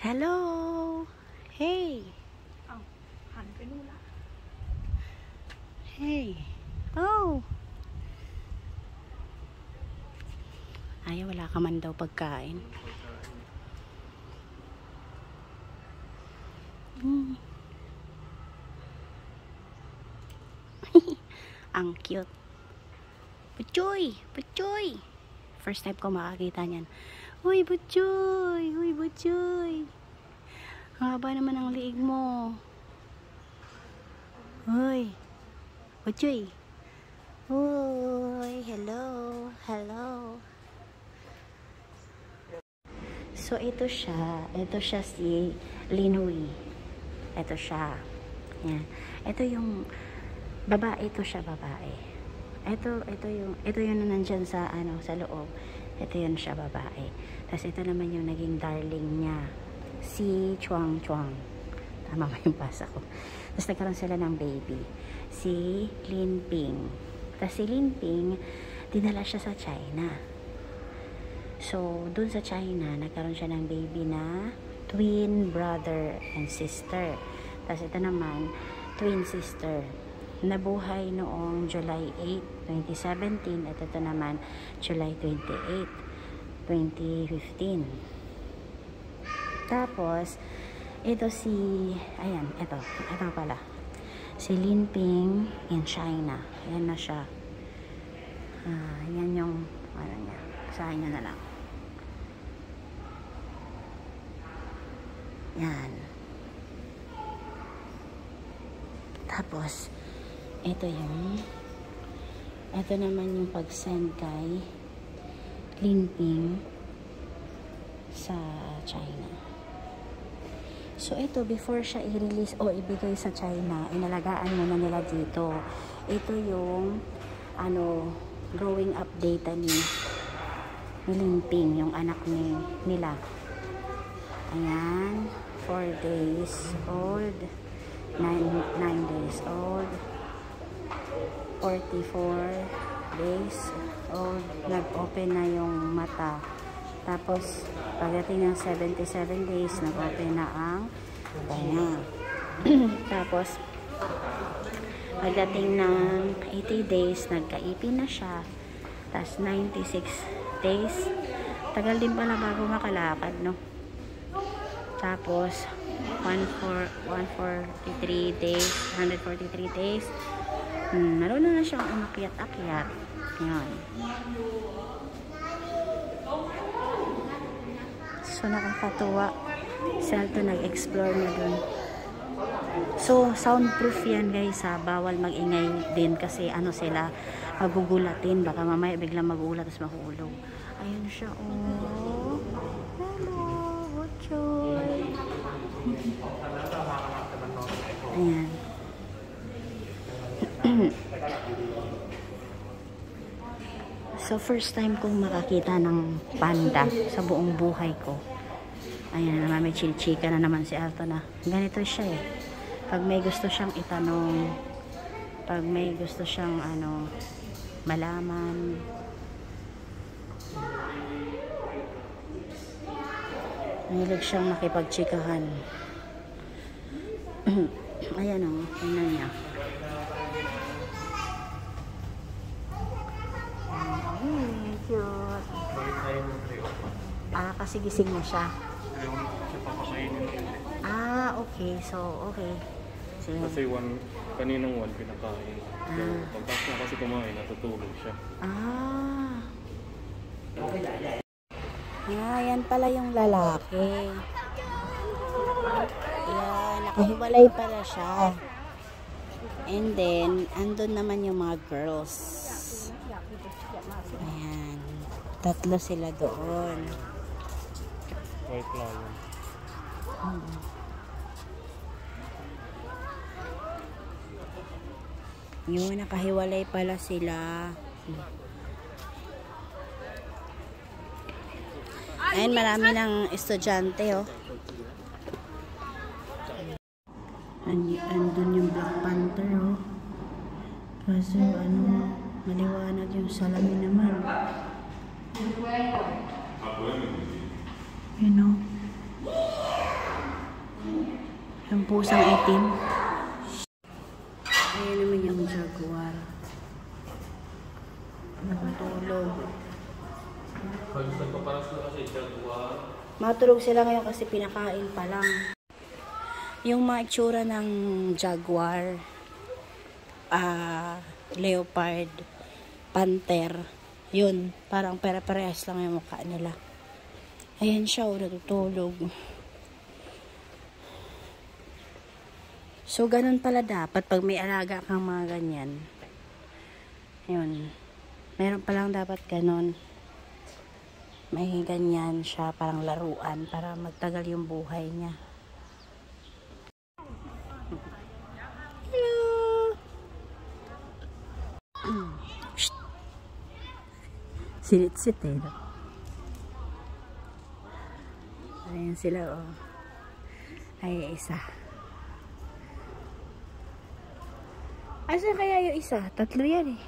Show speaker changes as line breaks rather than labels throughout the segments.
Hello! Hey!
เอาหันไปนู่นละ
Hey! Oh! Ay, wala ka man daw pagkain. Ang cute. Butchoy! Butchoy! First time ko makakita niyan. Uy, Butchoy! Uy, Butchoy! Ang haba naman ang liig mo. Uy! Butchoy! Uy! Hello! Hello! So, ito siya. Ito siya si Linui. Ito siya. Yan. Ito yung babae. Ito siya, babae. Ito yung nandyan sa, sa loob. Ito yun siya, babae. Tapos ito naman yung naging darling niya. Si Chuang Chuang. Tama ba yung pasa ko? Tapos nagkaroon sila ng baby. Si Lin Ping. Tapos si Lin Ping, dinala siya sa China. So, dun sa China, nagkaroon siya ng baby na twin brother and sister. Tapos ito naman, twin sister. Nabuhay noong July 8, 2017. At ito naman, July 28, 2015. Tapos, ito si, ayan, ito pala. Si Lin Ping in China. Ayan na siya. Yan yung, niya. Basahin nyo na lang. Yan. Tapos, ito naman yung pag-send kay Lin Ping sa China. So, ito, before siya i-release o ibigay sa China, inalagaan muna nila dito. Ito yung, growing up data ni Lin Ping, yung anak nila. Ayan, 4 days old, 9 days old, 44 days old, nag-open na yung mata. Tapos, pagdating ng 77 days, nag-open na ang tenga. Tapos, pagdating ng 80 days, nagkaipin na siya. Tapos, 96 days, tagal din pala bago makalakad, no? Tapos, 143 days, marunong na siyang umakyat-akyat. Yan. So, nakakatuwa. Salto nag-explore na dun. So, soundproof yan, guys, ha. Bawal mag-ingay din kasi sila, magugulatin. Baka mamaya biglang magulat tapos mahulog. Ayun siya, oh. Hello, Butchoy. Ayan. So, first time kong makakita ng panda sa buong buhay ko. Ayan naman, may chika na naman si Alto na. Ganito siya eh. Pag may gusto siyang itanong, pag may gusto siyang malaman, mahilig siyang makipagchikahan. Ayan o, tingnan niya. Cute. Kasi gising na siya. Okay. So, okay. Sige.
Kasi kaninang pinakain. So, pagkas na kasi kumain, natutulog siya.
Yan pala yung lalaki. Yan, nakahiwalay pala siya. And then, andun naman yung mga girls. Ayan. 3 sila doon.
White lion.
Yun, nakahiwalay pala sila. Ayan, marami ng estudyante, oh. Andun yung Black Panther, oh. Kaso, maliwanag yung salamin naman. You know? Yung pusang itim. Ayan naman yung jaguar. Natutulog. Matulog sila ngayon kasi pinakain pa lang. Yung mga itsura ng jaguar, leopard, panther, yun, parang pere-parehas lang yung mukha nila. Ayan siya, natutulog. So, ganun pala dapat pag may alaga kang mga ganyan. Yun. Meron palang dapat ganun. May ganyan siya, parang laruan, para magtagal yung buhay niya. Hello! Sinit-sit eh. Ayan sila, oh. Ay, isa. Asan kaya yung isa? Tatlo yan eh.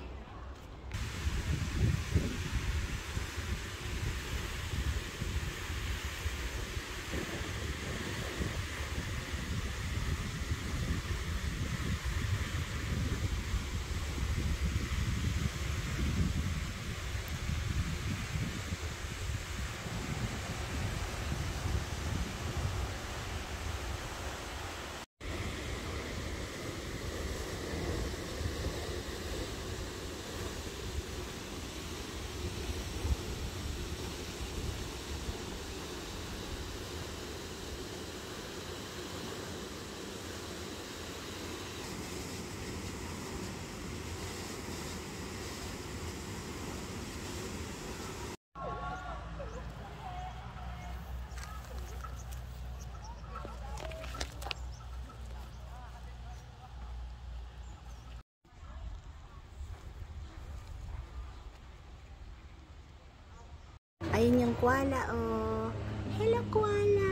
Ayun yung koala, oh. Hello, koala.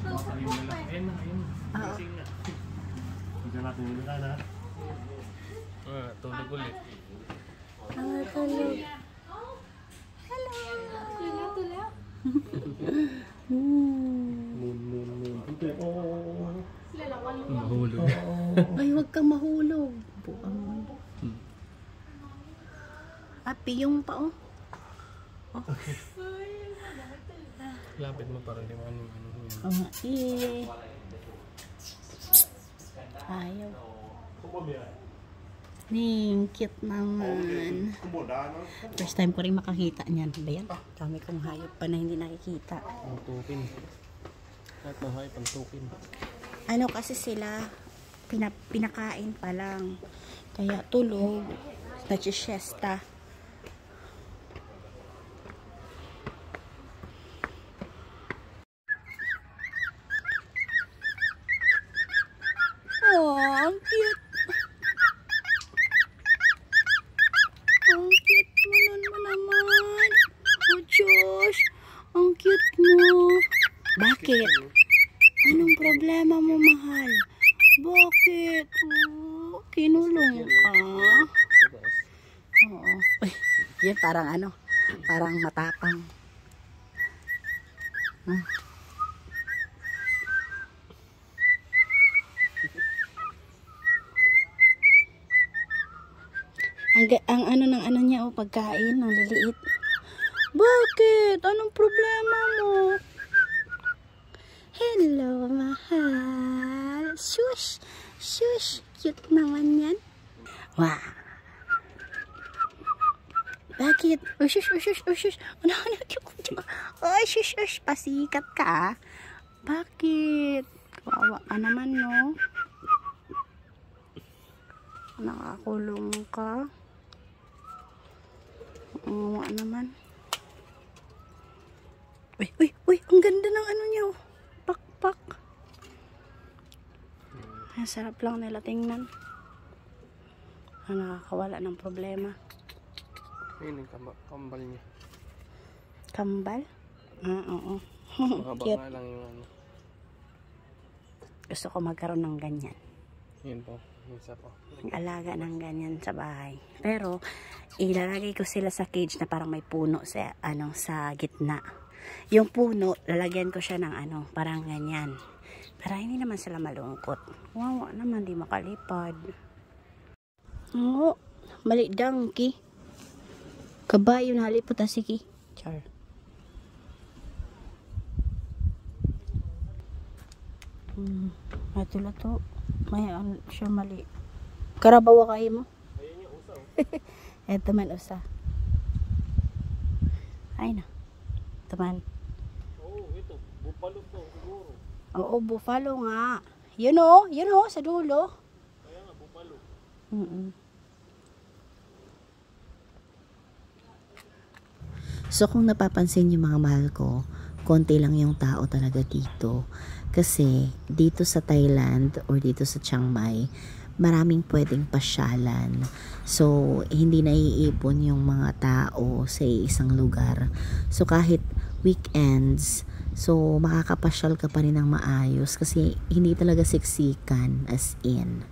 Ayun na.
Oo.
Hindi natin yung nila na. Tulog ulit.
Tulog. Hello.
Tula.
Moon. Mahulog.
Ay, huwag kang mahulog. Buang. Piyong pa, oh.
Lapit mo para di ano.
Oh, ayaw. Ning, cute naman. First time ko rin makakita niyan. Ba yan? Kami kong hayop pa na hindi nakikita.
Pantukin. Lahat ng hayop, pantukin.
Ano kasi sila, pinakain pa lang. Kaya tulog, nag-siesta. Oh, ang cute. Ang cute mo naman. Oh, Diyos. Ang cute mo. Bakit? Anong problema mo, mahal? Bakit? Oh, kinulong ka? Oo. Uy, yan parang ano, parang matapang. Ang ano ng ano niya, oh, pagkain, ang liliit. Bakit? Anong problema mo? Hello, mahal. Shush! Shush! Cute naman yan. Wow! Bakit? Oh, shush! Oh, shush! Oh, shush! Ano? Oh, shush! Shush! Pasikat ka, ah. Bakit? Kawawa ka naman, no? Nakakulong ka. Kawawa naman. Uy! Ang ganda ng ano niyo. Pakpak. Ang sarap lang nila tingnan. Nakakawala ng problema.
Ayun yung kambal niya.
Kambal? Oo.
Mahaba
Cute.
nga lang yung ano.
Gusto ko magkaroon ng ganyan.
Yun po. Isa po.
Alaga ng ganyan sa bahay. Pero, ilalagay ko sila sa cage na parang may puno sa, sa gitna. Yung puno, lalagyan ko siya ng parang ganyan. Para hindi naman sila malungkot. Wawa naman, di makalipad. Oo, mali donkey. Kabayo na halipot na sige. Char. Ito na to. May siya mali. Karabawa kayo mo?
Ayun yung usa.
Ito man usa. Ay na. Ito man.
Oo, ito. Bupalo to, siguro.
Oo, buffalo nga. Yun o, sa dulo.
Kaya nga, bupalo.
So kung napapansin niyo mga mahal ko, konti lang yung tao talaga dito. Kasi dito sa Thailand or dito sa Chiang Mai, maraming pwedeng pasyalan. So hindi naiipon yung mga tao sa isang lugar. So kahit weekends, so makakapasyal ka pa rin ng maayos kasi hindi talaga siksikan as in.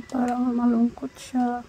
Parang malungkot siya.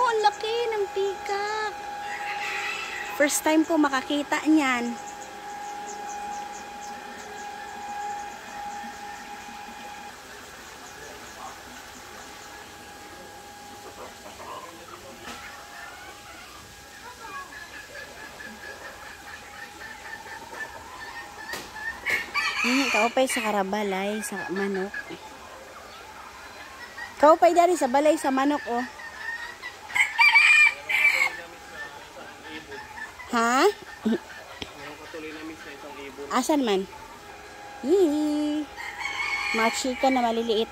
ang laki ng peacock. First time ko makakita niyan. Kaupay sa karabalay, sa manok. Kaupay dari sa balay sa manok, oh. Ha? Asan man? Yee. Mga chika na maliliit.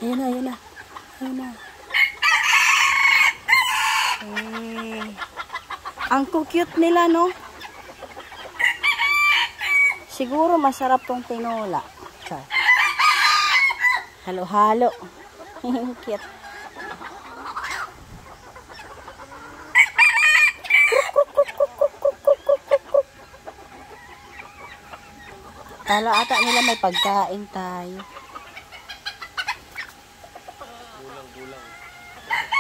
Ayan na, ayan na. Ayan na. Ang cute nila, no? Siguro masarap tong tinola. Halo-halo. Cute. Kala ata nila may pagkain tayo.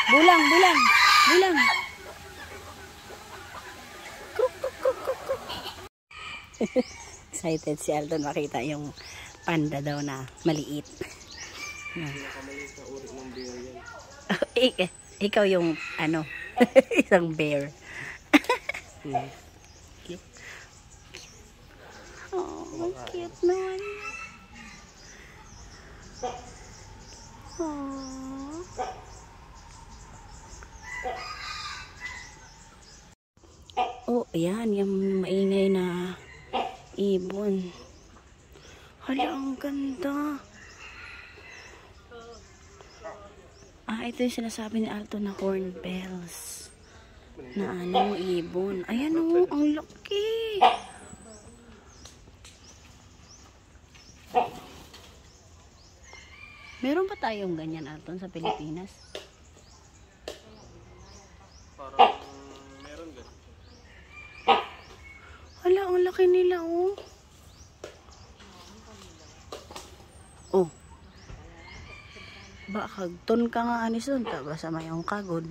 Bulang, bulang, bulang. Excited si Alton makita yung panda daw na maliit. Ikaw yung ano, isang bear. Oh, cute naman. Oh, ayan, yung maingay na ibon. Hala, ang ganda. Ito yung sinasabi ni Alton na hornbills. Na ano, ibon. Ayan o, ang laki. Meron ba tayong ganyan, Alton, sa Pilipinas?
Parang meron gan.
Hala, ang laki nila, oh. Oh. Baka ton ka nga anis doon, taba sa mayong kagod.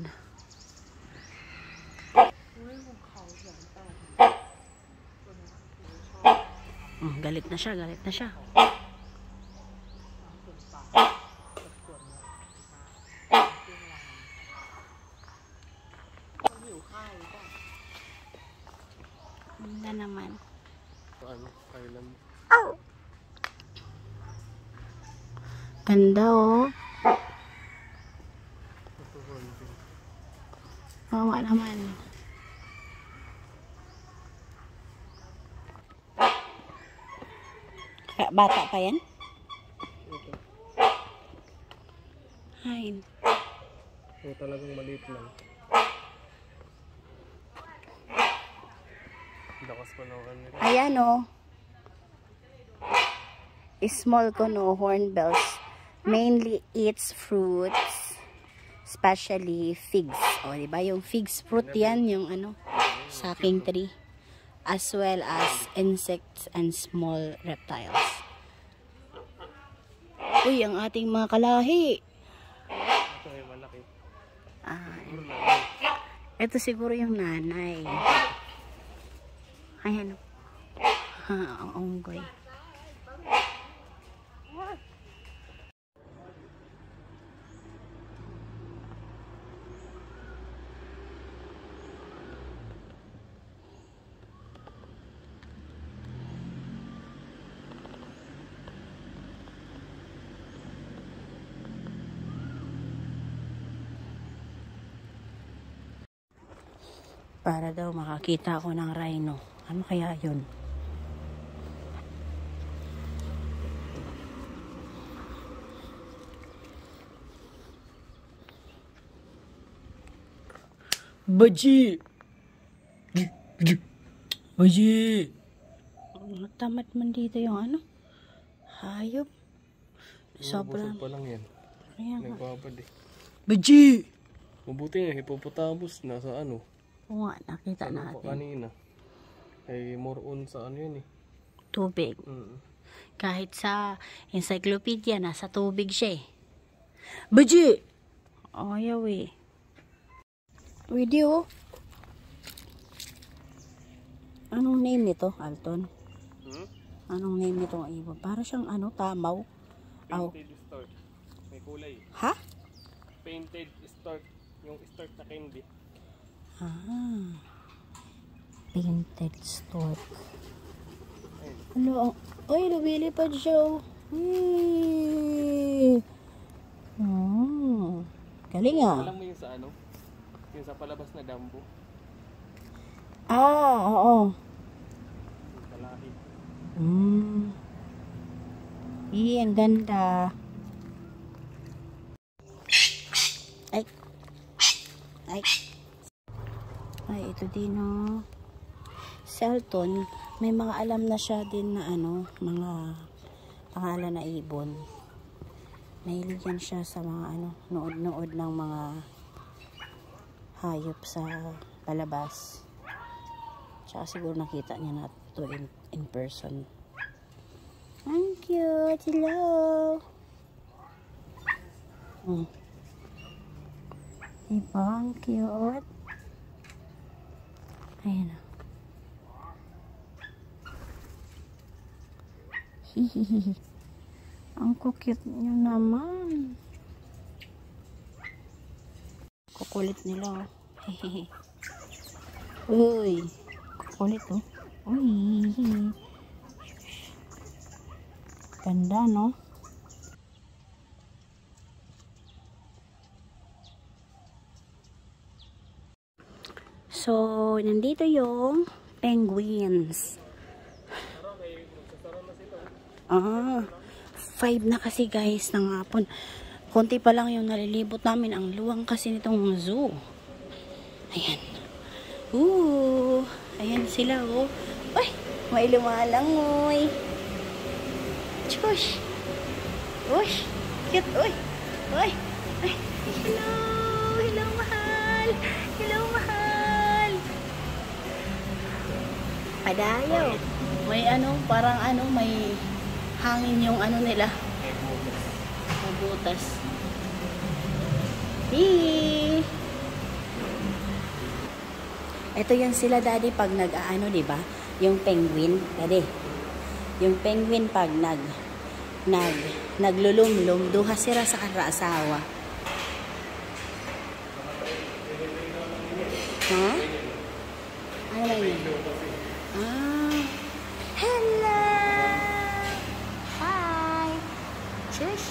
Galit na siya, galit na siya. Ganda naman.
Ano, Thailand.
Oh! Ganda, oh. Mawa naman. Bata pa yan? Ay.
Talagang maliit lang. Lakas pa naman nila.
Ayan, oh. Small ko, no, hornbills. Mainly eats fruits, especially figs. O, diba? Yung figs fruit yan, yung ano, sucking tree. As well as insects and small reptiles. Uy, ang ating mga kalahi.
Ito ay malaki.
Ito siguro yung nanay. Ayan. Ang unggoy. Para daw makakita ako ng rhino. Ano kaya yun? Baji! Baji! Tamad man dito yung ano? Hayop. Sobrang.
Busog pa lang yan.
Ayan nga.
Nagbabad eh.
Baji!
Mabuti nga, hippopotamus nasa ano.
Oo nga, nakita
Ano pa
natin.
kanina. Ay more on sa ano yan eh.
Tubig. Kahit sa encyclopedia, nasa tubig siya eh. Baji! Ayaw eh. Video. Anong name nito, Alton? Anong name nitong ibon? Para siyang ano, tamaw. Aw.
Painted stork. May kulay.
Ha?
Painted stork. Yung stork na candy.
Ah. Painted stork. Ano? Ay, lumilipad siya. Oh. Galing ah.
Alam mo yung sa ano? Yung sa palabas na Dumbo.
Ah, oo.
Yung kalahit.
Ang ganda. Ay. Ay. Ay, ito din oh. Selton, may mga alam na siya din na ano, mga pangalan na ibon. Mahilig yan siya sa mga ano, nood-nood ng mga hayop sa palabas. Tsaka siguro nakita niya na ito in person. Ang cute! Hello! Diba? Ang cute. Ayan o. Hihihi. Ang cute niya naman. Kukulit nila oh. Hihihi. Uy. Kukulit oh. Uy. Ganda no? So, nandito yung penguins. 5 na kasi guys ng hapon. Konti pa lang yung nalilibot namin. Ang luwang kasi nitong zoo. Ayan. Ayan sila oh. Uy, may lumalangoy. Chush. Uy, cute. Uy. Uy. Ay, hello. Hello, mahal. Hello, mahal. Padayaw. May ano, parang ano, may hangin yung ano nila. Mabutas. Ito yan sila daddy pag nag-aano, di ba? Yung penguin, daddy. Yung penguin pag naglulumlum, duha sila sa asawa. Ha? Ano ba yun? Hello! Hi! Shush!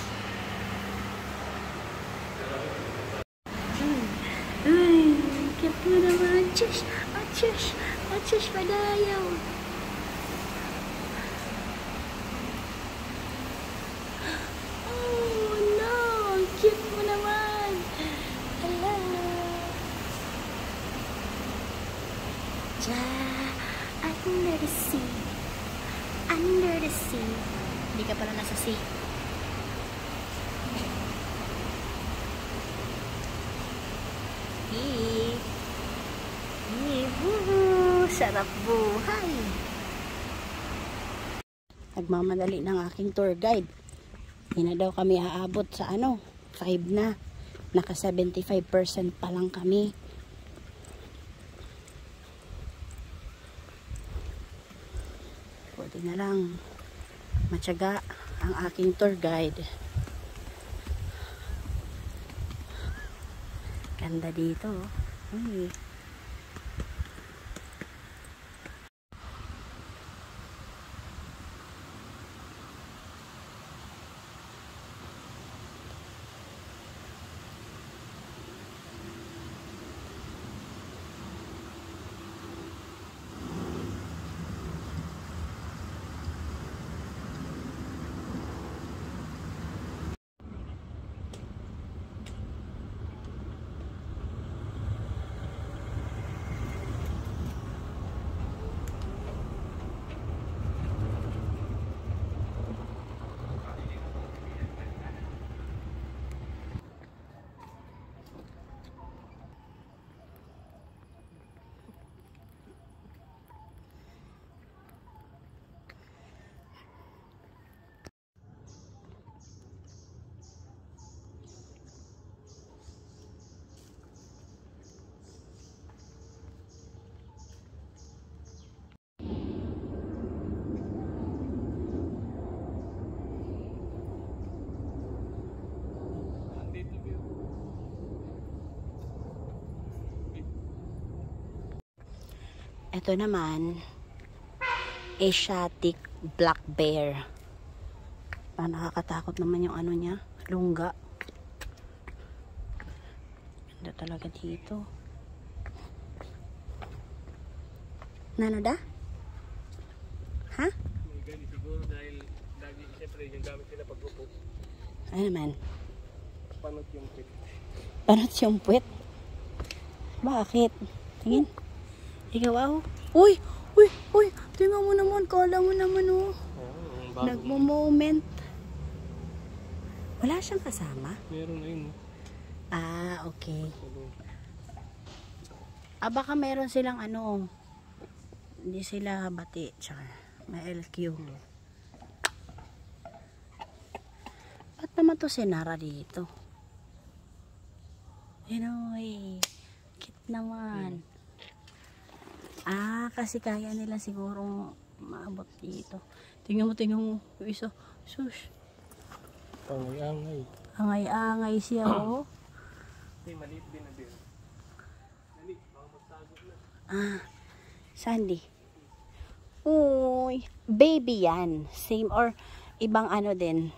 Ay, cute mo naman. Shush! Shush! Shush! Padayaw! Oh, no! Cute mo naman! Hello! Under the sea. Under the sea. Hindi ka pala nasa sea. Sarap buhay. Nagmamadali ng aking tour guide. Hindi na daw kami aabot sa ano, 5 na. Naka 75% pa lang kami. Pwede na lang matyaga ang aking tour guide. Ganda dito. Uy. Ito naman, Asiatic black bear. Nakakatakot naman yung ano niya, lungga. Ganda talaga dito. Nanoda? Ha?
Siguro dahil lagi siyempre yung gamit nila pag-upo.
Ano naman?
Panot yung pit.
Panot yung puwet? Bakit? Tingin. Ikaw ako. Uy! Uy! Uy! Tingnan mo naman. Kala mo naman oh. Nagmo-moment. Wala siyang kasama?
Meron na yun.
Ah, okay. Baka meron silang ano. Hindi sila bati. Tsaka may LQ. Ba't naman to sinara dito? Cute naman. Kasi kaya nila siguro maabot dito. Tingnan mo yung isa. Sus.
Angay-angay.
Angay-angay siya, oh.
Maliit din na din. Dali, baka magtago na.
Sandy. Uy, baby yan. Same or ibang ano din.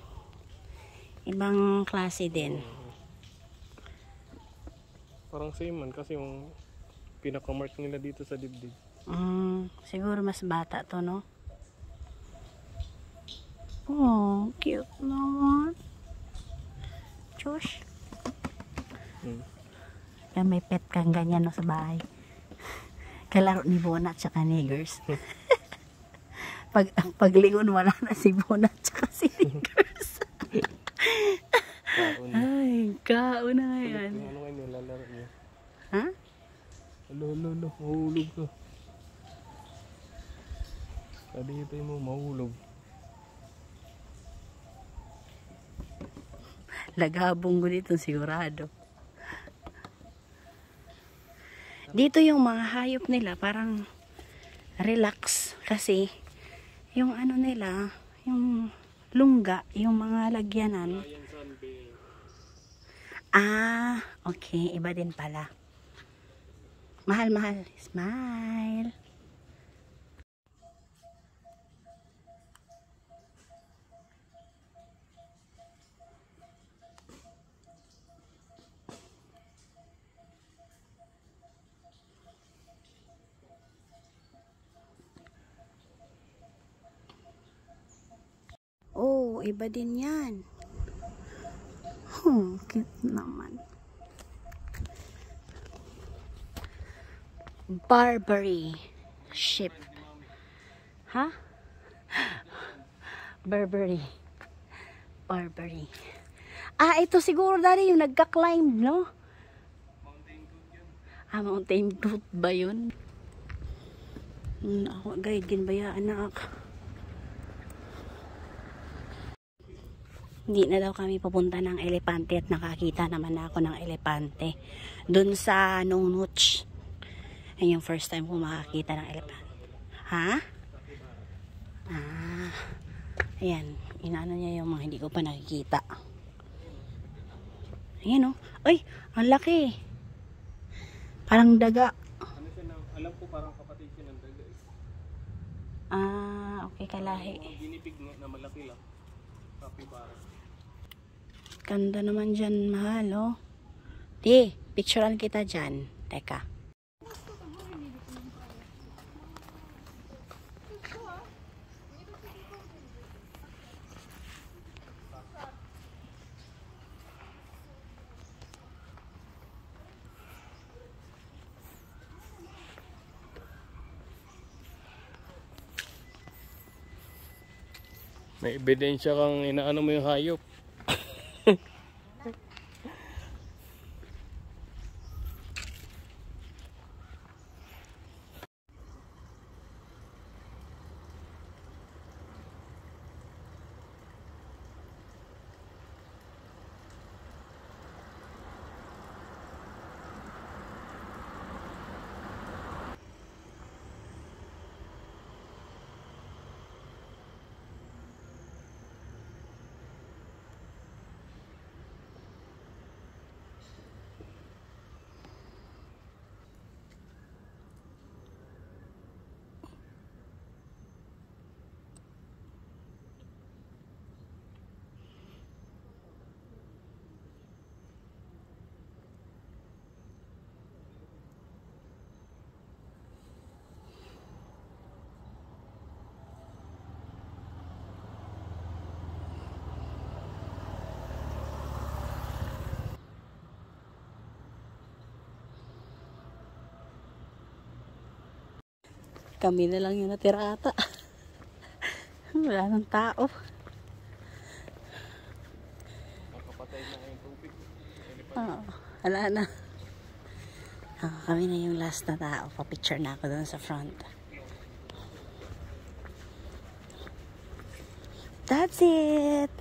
Ibang klase din.
Parang same man kasi yung pinaka-mark nila dito sa dibdib.
Siguro mas bata to, no? Oh, cute naman. Josh. Kaya may pet kang ganyan no, sa bahay. Kalaro ni Bona at saka Niggers. Paglingon wala na si Bona at saka si Niggers. Ay, kaon na ngayon.
Ano kayo nilalaro niya?
Ha?
Lolo, mahulog ka. Kadipay mo, mahulog.
Lagabong ko dito sigurado. Dito yung mga hayop nila parang relax kasi yung ano nila, yung lungga, yung mga lagyanan. Okay, iba din pala. Mahal. Smile. Oh, iba din yan. Cute naman. Barbary sheep. Ha? Barbary. Ito siguro dali yung nagka-climb, no? Mountain goat ba yun? Ako, guide ba ya, anak? Hindi na daw kami pupunta ng elepante at nakakita naman ako ng elepante. Dun sa Nungnuch. Yan yung first time ko makakita ng elepante. Ha? Ayan. Inaano niya yung mga hindi ko pa nakikita. Ayan o. Ay! Ang laki. Parang daga.
Ano siya alam ko parang kapatid siya ng daga.
Okay, kalahi.
Ginipig na malaki lang. Capybara.
Ganda naman dyan, mahal, oh. Di, picturean kita dyan. Teka.
May ebidensya kang inaano mo yung hayop.
Kami na lang yung natira ata. Wala nang tao.
Nakapatay na yung tubig.
Oo, wala na. Kami na yung last na tao. Pa-picture na ako doon sa front. That's it!